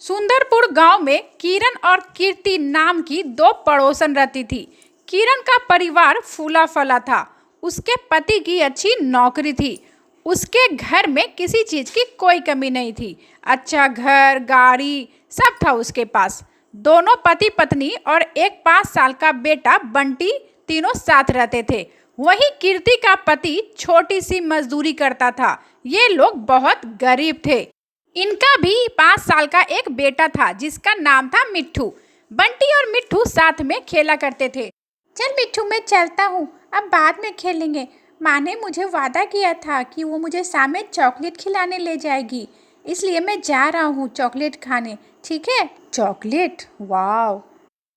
सुंदरपुर गांव में किरण और कीर्ति नाम की दो पड़ोसन रहती थी। किरण का परिवार फूला फला था। उसके पति की अच्छी नौकरी थी। उसके घर में किसी चीज की कोई कमी नहीं थी। अच्छा घर, गाड़ी सब था उसके पास। दोनों पति पत्नी और एक 5 साल का बेटा बंटी तीनों साथ रहते थे। वहीं कीर्ति का पति छोटी सी मजदूरी करता था। ये लोग बहुत गरीब थे। इनका भी 5 साल का एक बेटा था जिसका नाम था मिट्ठू। बंटी और मिट्ठू साथ में खेला करते थे। चल मिट्ठू, मैं चलता हूँ, अब बाद में खेलेंगे। माँ ने मुझे वादा किया था कि वो मुझे शाम में चॉकलेट खिलाने ले जाएगी, इसलिए मैं जा रहा हूँ चॉकलेट खाने। ठीक है? चॉकलेट, वाह!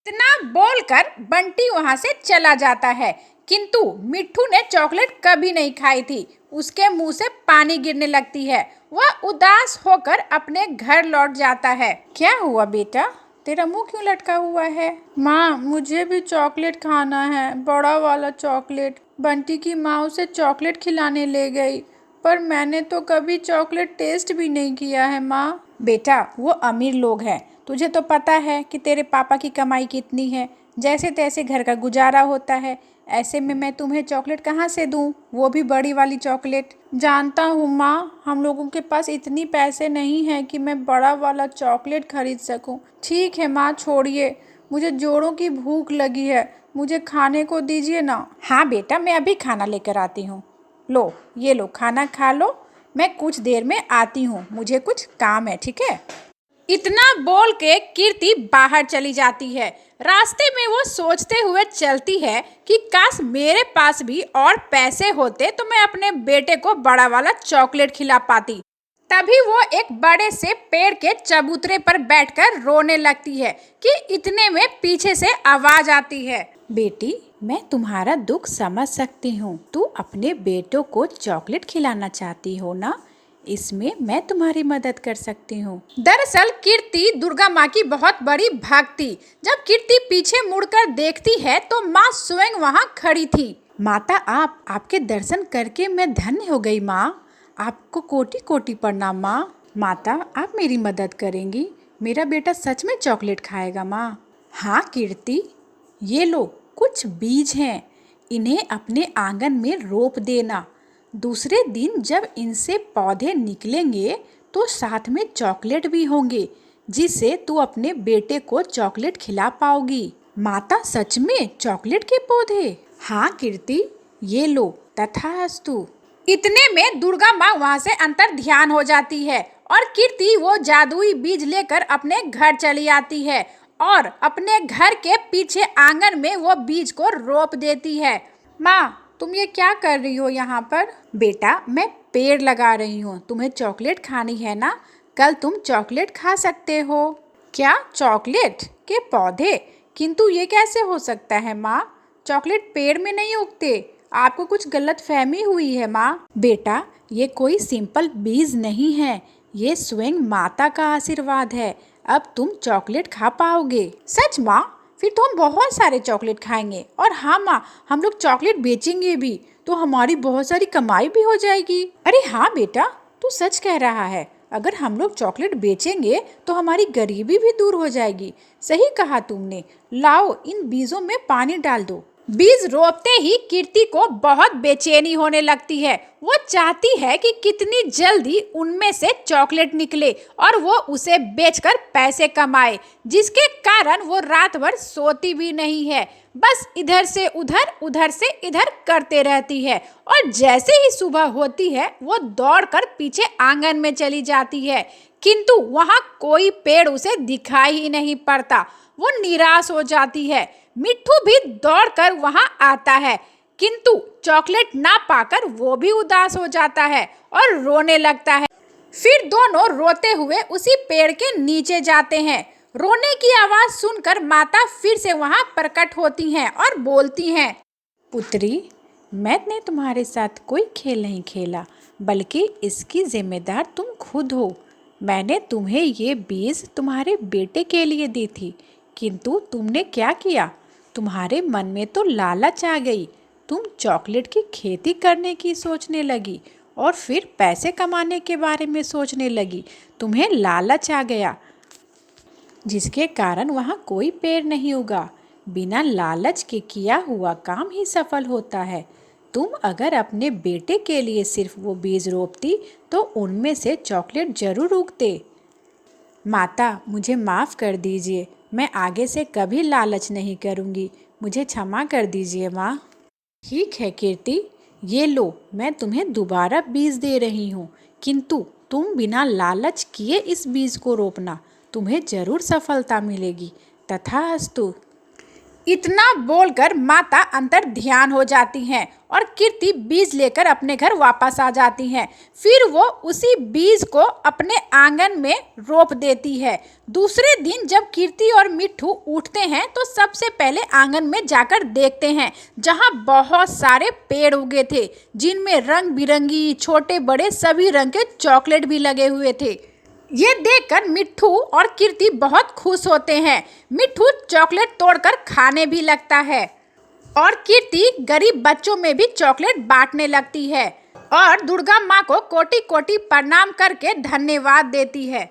इतना बोलकर बंटी वहां से चला जाता है, किंतु मिट्ठू ने चॉकलेट कभी नहीं खाई थी। उसके मुंह से पानी गिरने लगती है। वह उदास होकर अपने घर लौट जाता है। क्या हुआ बेटा, तेरा मुंह क्यों लटका हुआ है? माँ, मुझे भी चॉकलेट खाना है, बड़ा वाला चॉकलेट। बंटी की माँ उसे चॉकलेट खिलाने ले गई, पर मैंने तो कभी चॉकलेट टेस्ट भी नहीं किया है माँ। बेटा, वो अमीर लोग हैं। तुझे तो पता है कि तेरे पापा की कमाई कितनी है। जैसे तैसे घर का गुजारा होता है। ऐसे में मैं तुम्हें चॉकलेट कहाँ से दूँ, वो भी बड़ी वाली चॉकलेट। जानता हूँ माँ, हम लोगों के पास इतनी पैसे नहीं हैं कि मैं बड़ा वाला चॉकलेट खरीद सकूँ। ठीक है माँ, छोड़िए, मुझे जोड़ों की भूख लगी है, मुझे खाने को दीजिए ना। हाँ बेटा, मैं अभी खाना लेकर आती हूँ। लो, ये लो, खाना खा लो। मैं कुछ देर में आती हूँ, मुझे कुछ काम है। ठीक है? इतना बोल के कीर्ति बाहर चली जाती है। रास्ते में वो सोचते हुए चलती है कि काश मेरे पास भी और पैसे होते तो मैं अपने बेटे को बड़ा वाला चॉकलेट खिला पाती। तभी वो एक बड़े से पेड़ के चबूतरे पर बैठकर रोने लगती है कि इतने में पीछे से आवाज आती है। बेटी, मैं तुम्हारा दुख समझ सकती हूँ। तू अपने बेटों को चॉकलेट खिलाना चाहती हो ना? इसमें मैं तुम्हारी मदद कर सकती हूँ। दरअसल कीर्ति दुर्गा माँ की बहुत बड़ी भक्त थी। जब कीर्ति पीछे मुड़कर देखती है तो माँ स्वयं वहाँ खड़ी थी। माता, आपके दर्शन करके मैं धन्य हो गई माँ। आपको कोटि कोटि प्रणाम माँ। माता, आप मेरी मदद करेंगी? मेरा बेटा सच में चॉकलेट खाएगा माँ? हाँ कीर्ति, ये लो, कुछ बीज हैं, इन्हें अपने आंगन में रोप देना। दूसरे दिन जब इनसे पौधे निकलेंगे तो साथ में चॉकलेट भी होंगे, जिससे तू अपने बेटे को चॉकलेट खिला पाओगी। माता, सच में चॉकलेट के पौधे? हाँ कीर्ति, ये लो, तथास्तु। इतने में दुर्गा माँ वहाँ से अंतर ध्यान हो जाती है और कीर्ति वो जादुई बीज लेकर अपने घर चली आती है और अपने घर के पीछे आंगन में वो बीज को रोप देती है। माँ, तुम ये क्या कर रही हो यहाँ पर? बेटा, मैं पेड़ लगा रही हूँ। तुम्हें चॉकलेट खानी है ना? कल तुम चॉकलेट खा सकते हो। क्या, चॉकलेट के पौधे? किंतु ये कैसे हो सकता है माँ? चॉकलेट पेड़ में नहीं उगते। आपको कुछ गलत फहमी हुई है माँ। बेटा, ये कोई सिंपल बीज नहीं है, ये स्वयं माता का आशीर्वाद है। अब तुम चॉकलेट खा पाओगे। सच माँ? फिर तो हम बहुत सारे चॉकलेट खाएंगे। और हाँ माँ, हम लोग चॉकलेट बेचेंगे भी, तो हमारी बहुत सारी कमाई भी हो जाएगी। अरे हाँ बेटा, तू सच कह रहा है। अगर हम लोग चॉकलेट बेचेंगे तो हमारी गरीबी भी दूर हो जाएगी। सही कहा तुमने। लाओ, इन बीजों में पानी डाल दो। बीज रोपते ही कीर्ति को बहुत बेचैनी होने लगती है। वो चाहती है कि कितनी जल्दी उनमें से चॉकलेट निकले और वो उसे बेचकर पैसे कमाए, जिसके कारण वो रात भर सोती भी नहीं है। बस इधर से उधर से इधर करते रहती है और जैसे ही सुबह होती है वो दौड़कर पीछे आंगन में चली जाती है, किंतु वहाँ कोई पेड़ उसे दिखाई ही नहीं पड़ता। वो निराश हो जाती है। मिट्ठू भी दौड़कर वहां आता है, किंतु चॉकलेट ना पाकर वो भी उदास हो जाता है और रोने लगता है। फिर दोनों रोते हुए उसी पेड़ के नीचे जाते हैं। रोने की आवाज सुनकर माता फिर से वहां प्रकट होती हैं और बोलती हैं। पुत्री, मैंने तुम्हारे साथ कोई खेल नहीं खेला, बल्कि इसकी जिम्मेदार तुम खुद हो। मैंने तुम्हें ये बीज तुम्हारे बेटे के लिए दी थी, किंतु तुमने क्या किया? तुम्हारे मन में तो लालच आ गई। तुम चॉकलेट की खेती करने की सोचने लगी और फिर पैसे कमाने के बारे में सोचने लगी। तुम्हें लालच आ गया। जिसके कारण वहाँ कोई पेड़ नहीं उगा। बिना लालच के किया हुआ काम ही सफल होता है। तुम अगर अपने बेटे के लिए सिर्फ वो बीज रोपती तो उनमें से चॉकलेट जरूर उगते। माता, मुझे माफ़ कर दीजिए। मैं आगे से कभी लालच नहीं करूँगी। मुझे क्षमा कर दीजिए माँ। ठीक है कीर्ति, ये लो, मैं तुम्हें दोबारा बीज दे रही हूँ, किंतु तुम बिना लालच किए इस बीज को रोपना। तुम्हें जरूर सफलता मिलेगी। तथास्तु। इतना बोलकर माता अंतर ध्यान हो जाती हैं और कीर्ति बीज लेकर अपने घर वापस आ जाती हैं। फिर वो उसी बीज को अपने आंगन में रोप देती है। दूसरे दिन जब कीर्ति और मिट्ठू उठते हैं तो सबसे पहले आंगन में जाकर देखते हैं, जहां बहुत सारे पेड़ उगे थे, जिनमें रंग बिरंगी छोटे बड़े सभी रंग के चॉकलेट भी लगे हुए थे। ये देखकर मिट्ठू और कीर्ति बहुत खुश होते हैं। मिट्ठू चॉकलेट तोड़कर खाने भी लगता है और कीर्ति गरीब बच्चों में भी चॉकलेट बांटने लगती है और दुर्गा माँ को कोटि कोटि प्रणाम करके धन्यवाद देती है।